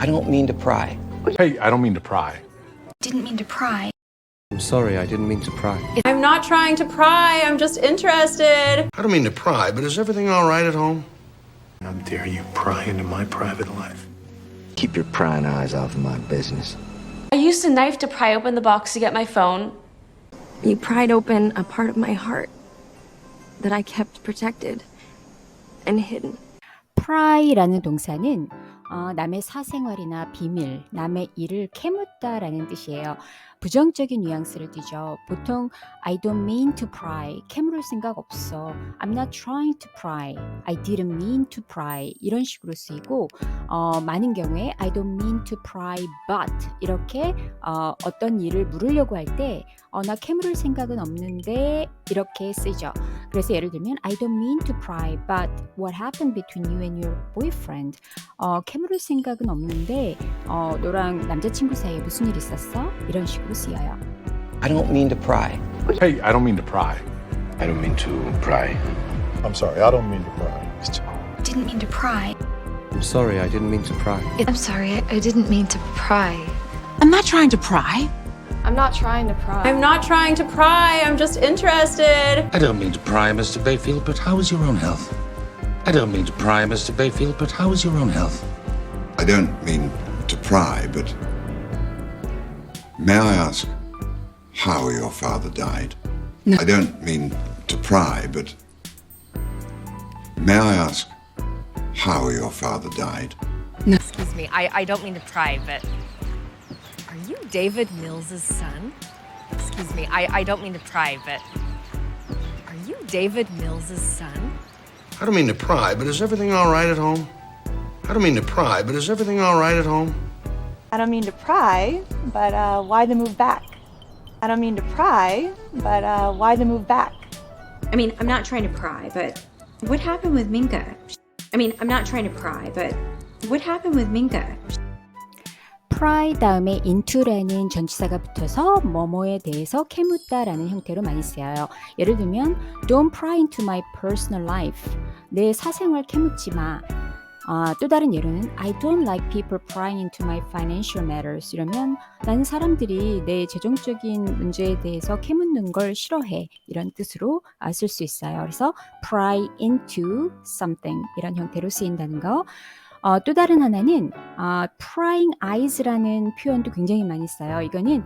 I don't mean to pry. Hey, I don't mean to pry. Didn't mean to pry. I'm sorry, I didn't mean to pry. I'm not trying to pry, I'm just interested. I don't mean to pry, but is everything all right at home? How dare you pry into my private life? Keep your prying eyes off of my business. I used a knife to pry open the box to get my phone. You pried open a part of my heart that I kept protected and hidden. pry라는 동사는 남의 사생활이나 비밀, 남의 일을 캐묻다라는 뜻이에요. 부정적인 뉘앙스를 띠죠. 보통 I don't mean to pry, 캐물을 생각 없어. I'm not trying to pry, I didn't mean to pry 이런 식으로 쓰이고 많은 경우에 I don't mean to pry but 이렇게 어떤 일을 물으려고 할 때 나 캐물을 생각은 없는데 이렇게 쓰이죠. 그래서 예를 들면 I don't mean to pry but what happened between you and your boyfriend 캐물을 생각은 없는데 너랑 남자친구 사이에 무슨 일 있었어? 이런 식으로 쓰여요. I don't mean to pry. Hey, I don't mean to pry. I don't mean to pry. I'm sorry, I don't mean to pry. Didn't mean to pry. I'm sorry, I didn't mean to pry. I'm sorry, I didn't mean to pry. I'm not trying to pry. I'm not trying to pry. I'm not trying to pry, I'm just interested. I don't mean to pry, Mr. Bayfield, but how is your own health? I don't mean to pry, Mr. Bayfield, but how is your own health? I don't mean to pry, but may I ask how your father died? No. I don't mean to pry, but may I ask how your father died? Excuse me, I don't mean to pry, but are you David Mills's son? Excuse me, I don't mean to pry, but are you David Mills's son? I don't mean to pry, but is everything all right at home? I don't mean to pry, but is everything all right at home? I don't mean to pry, but why the move back? I don't mean to pry, but why the move back? I mean, I'm not trying to pry, but what happened with Minka? I mean, I'm not trying to pry, but what happened with Minka? pry 다음에 into라는 전치사가 붙어서 뭐뭐에 대해서 캐묻다라는 형태로 많이 쓰여요. 예를 들면 Don't pry into my personal life. 내 사생활 캐묻지 마. 또 다른 예로는 I don't like people prying into my financial matters. 이러면 나는 사람들이 내 재정적인 문제에 대해서 캐묻는 걸 싫어해. 이런 뜻으로 쓸 수 있어요. 그래서 pry into something 이런 형태로 쓰인다는 거. 또 다른 하나는 prying eyes라는 표현도 굉장히 많이 써요. 이거는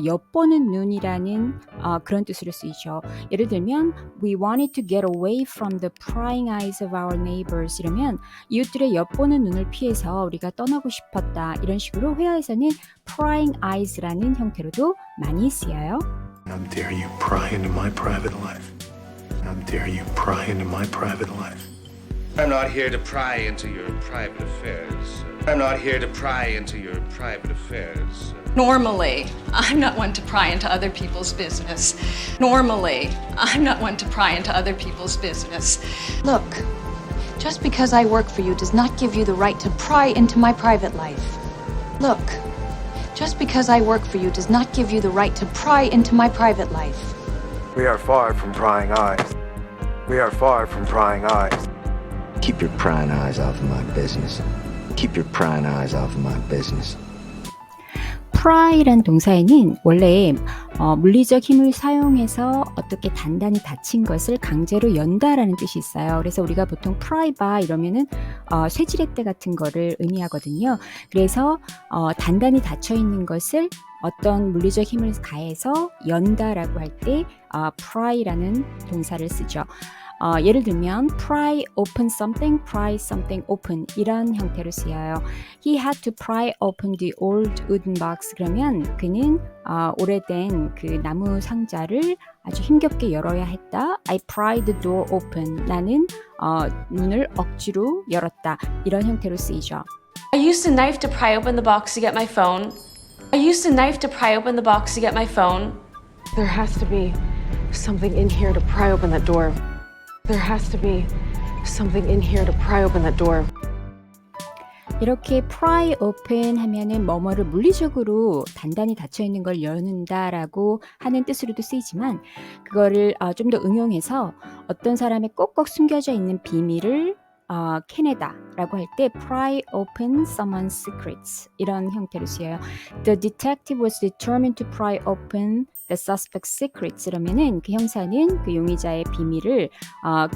엿보는 눈이라는 그런 뜻으로 쓰이죠. 예를 들면 We wanted to get away from the prying eyes of our neighbors 이러면 이웃들의 엿보는 눈을 피해서 우리가 떠나고 싶었다. 이런 식으로 회화에서는 prying eyes라는 형태로도 많이 쓰여요. How dare you pry into my private life? How dare you pry into my private life? I'm not here to pry into your private affairs. I'm not here to pry into your private affairs. Normally, I'm not one to pry into other people's business. Normally, I'm not one to pry into other people's business. Look, just because I work for you does not give you the right to pry into my private life. Look, just because I work for you does not give you the right to pry into my private life. We are far from prying eyes. We are far from prying eyes. Keep your prying eyes off of my business. Keep your prying eyes off of my business. pry란 동사에는 원래 물리적 힘을 사용해서 어떻게 단단히 닫힌 것을 강제로 연다라는 뜻이 있어요. 그래서 우리가 보통 pry bar 이러면은 쇠지렛대 같은 거를 의미하거든요. 그래서 단단히 닫혀 있는 것을 어떤 물리적 힘을 가해서 연다라고 할 때 pry라는 동사를 쓰죠. 예를 들면 pry open something, pry something open 이런 형태로 쓰여요. He had to pry open the old wooden box. 그러면 그는 오래된 그 나무 상자를 아주 힘겹게 열어야 했다. I pried the door open. 나는 문을 억지로 열었다. 이런 형태로 쓰이죠. I used a knife to pry open the box to get my phone. I used a knife to pry open the box to get my phone. There has to be something in here to pry open that door. There has to be something in here to pry open that door. 이렇게 pry open 하면은 뭐뭐를 물리적으로 단단히 닫혀 있는 걸 여는다라고 하는 뜻으로도 쓰이지만 그거를 좀 더 응용해서 어떤 사람의 꼭꼭 숨겨져 있는 비밀을 캐내다라고 할 때 pry open someone's secrets 이런 형태로 쓰여요. The detective was determined to pry open the suspect's secrets 이러면은 그 형사는 그 용의자의 비밀을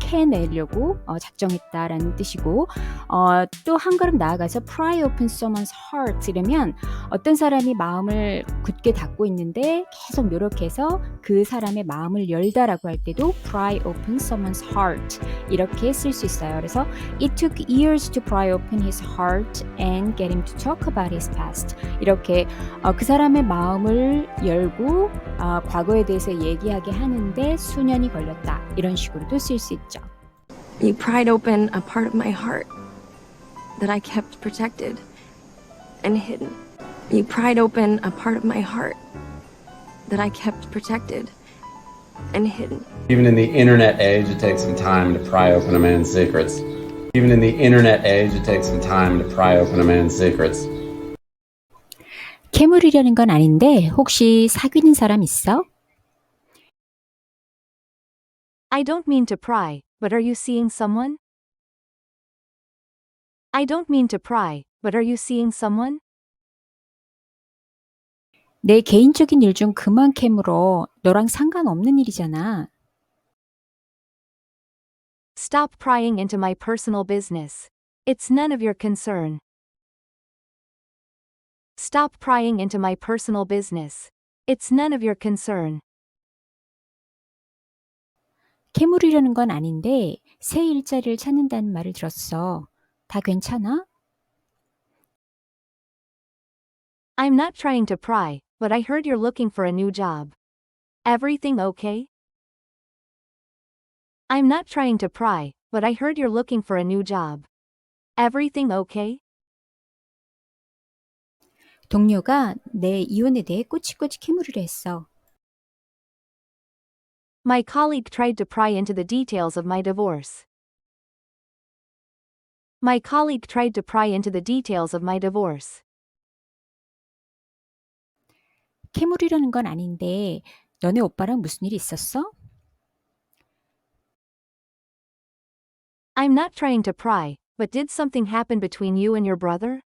캐내려고 작정했다라는 뜻이고 또 한 걸음 나아가서 pry open someone's heart 이러면 어떤 사람이 마음을 굳게 닫고 있는데 계속 노력해서 그 사람의 마음을 열다라고 할 때도 pry open someone's heart 이렇게 쓸 수 있어요. 그래서 It took years to pry open his heart and get him to talk about his past. 이렇게 그 사람의 마음을 열고 과거에 대해서 얘기하게 하는데 수년이 걸렸다. 이런 식으로도 쓸 수 있죠. You pried open a part of my heart that I kept protected and hidden. You pried open a part of my heart that I kept protected and hidden. Even in the internet age, it takes some time to pry open a man's secrets. Even in the internet age, it takes some time to pry open a man's secrets. 캐물으려는 건 아닌데 혹시 사귀는 사람 있어? I don't mean to pry, but are you seeing someone? I don't mean to pry, but are you seeing someone? 내 개인적인 일 좀 그만 캐물어. 너랑 상관없는 일이잖아. Stop prying into my personal business. It's none of your concern. Stop prying into my personal business. It's none of your concern. 캐물으려는 건 아닌데 새 일자리를 찾는다는 말을 들었어. 다 괜찮아? I'm not trying to pry, but I heard you're looking for a new job. Everything okay? I'm not trying to pry, but I heard you're looking for a new job. Everything okay? 동료가 내 이혼에 대해 꼬치꼬치 캐물으려 했어. My colleague tried to pry into the details of my divorce. My colleague tried to pry into the details of my divorce. 캐물으려는 건 아닌데 너네 오빠랑 무슨 일 있었어? I'm not trying to pry, but did something happen between you and your brother?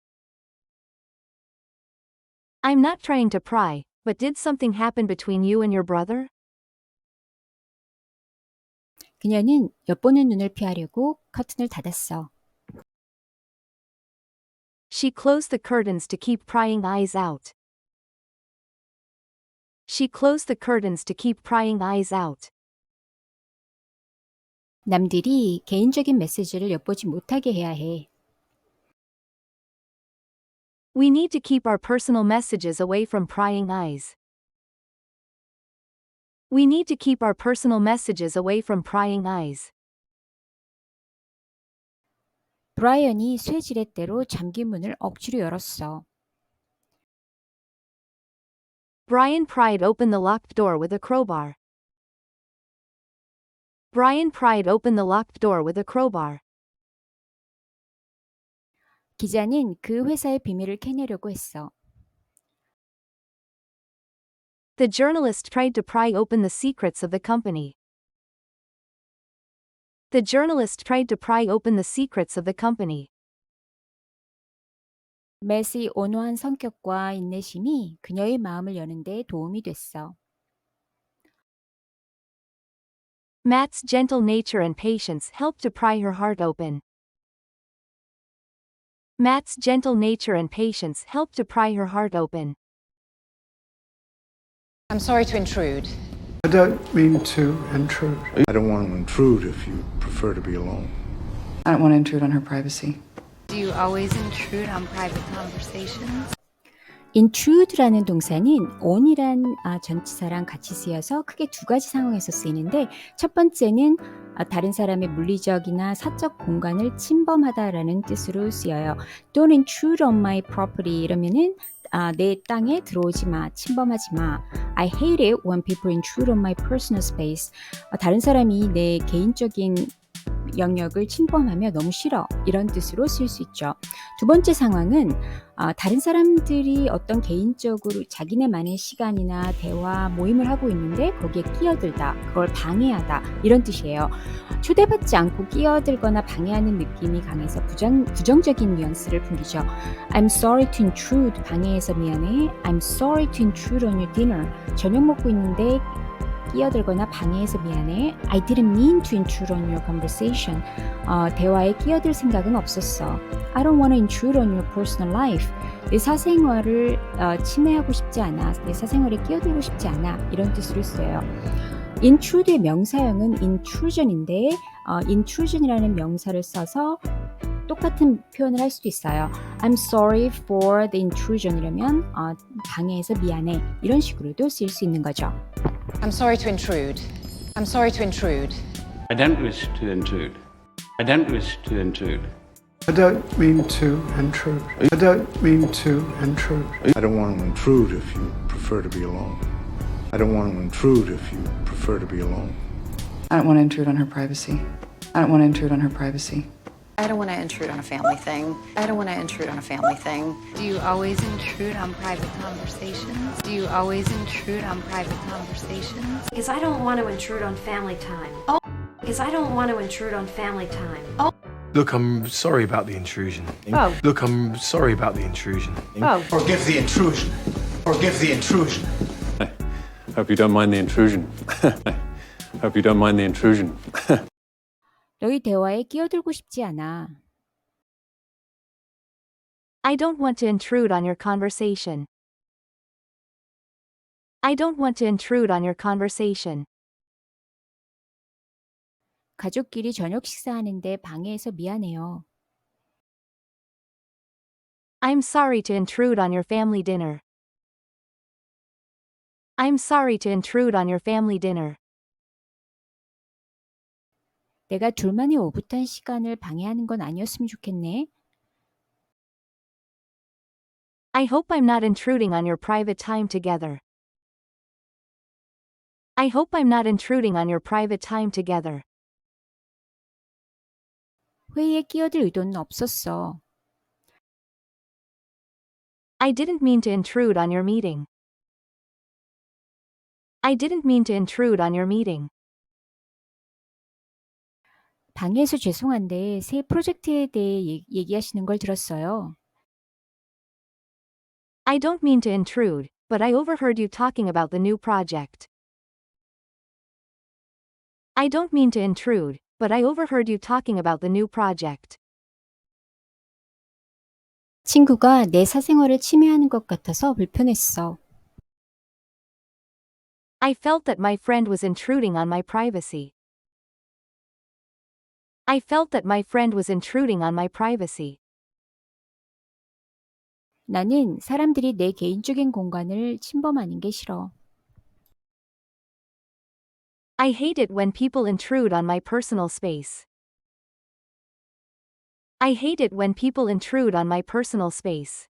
I'm not trying to pry, but did something happen between you and your brother? 그녀는 엿보는 눈을 피하려고 커튼을 닫았어. She closed the curtains to keep prying eyes out. She closed the curtains to keep prying eyes out. 남들이 개인적인 메시지를 엿보지 못하게 해야 해. We need to keep our personal messages away from prying eyes. We need to keep our personal messages away from prying eyes. 브라이언이 쇠 지렛대로 잠긴 문을 억지로 열었어. Brian pried open the locked door with a crowbar. Brian pried open the locked door with a crowbar. 기자는 그 회사의 비밀을 캐내려고 했어. The journalist tried to pry open the secrets of the company. The journalist tried to pry open the secrets of the company. 맷의 온화한 성격과 인내심이 그녀의 마음을 여는 데 도움이 됐어. Matt's gentle nature and patience helped to pry her heart open. Matt's gentle nature and patience helped to pry her heart open. I'm sorry to intrude. I don't mean to intrude. I don't want to intrude if you prefer to be alone. I don't want to intrude on her privacy. Do you always intrude on private conversations? intrude라는 동사는 on이란 전치사랑 같이 쓰여서 크게 두 가지 상황에서 쓰이는데 첫 번째는 다른 사람의 물리적이나 사적 공간을 침범하다라는 뜻으로 쓰여요. Don't intrude on my property 이러면은 내 땅에 들어오지 마, 침범하지 마. I hate it when people intrude on my personal space. 다른 사람이 내 개인적인 영역을 침범하며 너무 싫어 이런 뜻으로 쓸 수 있죠. 두 번째 상황은 다른 사람들이 어떤 개인적으로 자기네만의 시간이나 대화, 모임을 하고 있는데 거기에 끼어들다, 그걸 방해하다 이런 뜻이에요. 초대받지 않고 끼어들거나 방해하는 느낌이 강해서 부정적인 뉘앙스를 풍기죠. I'm sorry to intrude, 방해해서 미안해. I'm sorry to intrude on your dinner. 저녁 먹고 있는데 끼어들거나 방해해서 미안해. I didn't mean to intrude on your conversation. 대화에 끼어들 생각은 없었어. I don't want to intrude on your personal life. 내 사생활을 침해하고 싶지 않아. 내 사생활에 끼어들고 싶지 않아. 이런 뜻으로 써요. intrude의 명사형은 intrusion인데 intrusion이라는 명사를 써서 똑같은 표현을 할 수도 있어요. I'm sorry for the intrusion 이러면 방해해서 미안해 이런 식으로도 쓸 수 있는 거죠. I'm sorry to intrude. I'm sorry to intrude. I don't wish to intrude. I don't wish to intrude. I don't mean to intrude. I don't mean to intrude. I don't want to intrude if you prefer to be alone. I don't want to intrude if you prefer to be alone. I don't want to intrude on her privacy. I don't want to intrude on her privacy. I don't want to intrude on a family thing. I don't want to intrude on a family thing. Do you always intrude on private conversations? Do you always intrude on private conversations? Because I don't want to intrude on family time. Oh. Because I don't want to intrude on family time. Oh. Look, I'm sorry about the intrusion. Oh. Look, I'm sorry about the intrusion. Oh. Forgive the intrusion. Forgive the intrusion. Hope you don't mind the intrusion. Hope you don't mind the intrusion. 너희 대화에 끼어들고 싶지 않아. I don't want to intrude on your conversation. I don't want to intrude on your conversation. 가족끼리 저녁 식사하는데 방해해서 미안해요. I'm sorry to intrude on your family dinner. I'm sorry to intrude on your family dinner. 내가 둘만의 오붓한 시간을 방해하는 건 아니었으면 좋겠네. I hope I'm not intruding on your private time together. I hope I'm not intruding on your private time together. 회의에 끼어들 의도는 없었어. I didn't mean to intrude on your meeting. I didn't mean to intrude on your meeting. 방해해서 죄송한데 새 프로젝트에 대해 얘기하시는 걸 들었어요. I don't mean to intrude, but I overheard you talking about the new project. I don't mean to intrude, but I overheard you talking about the new project. 친구가 내 사생활을 침해하는 것 같아서 불편했어. I felt that my friend was intruding on my privacy. I felt that my friend was intruding on my privacy. 나는 사람들이 내 개인적인 공간을 침범하는 게 싫어. I hate it when people intrude on my personal space. I hate it when people intrude on my personal space.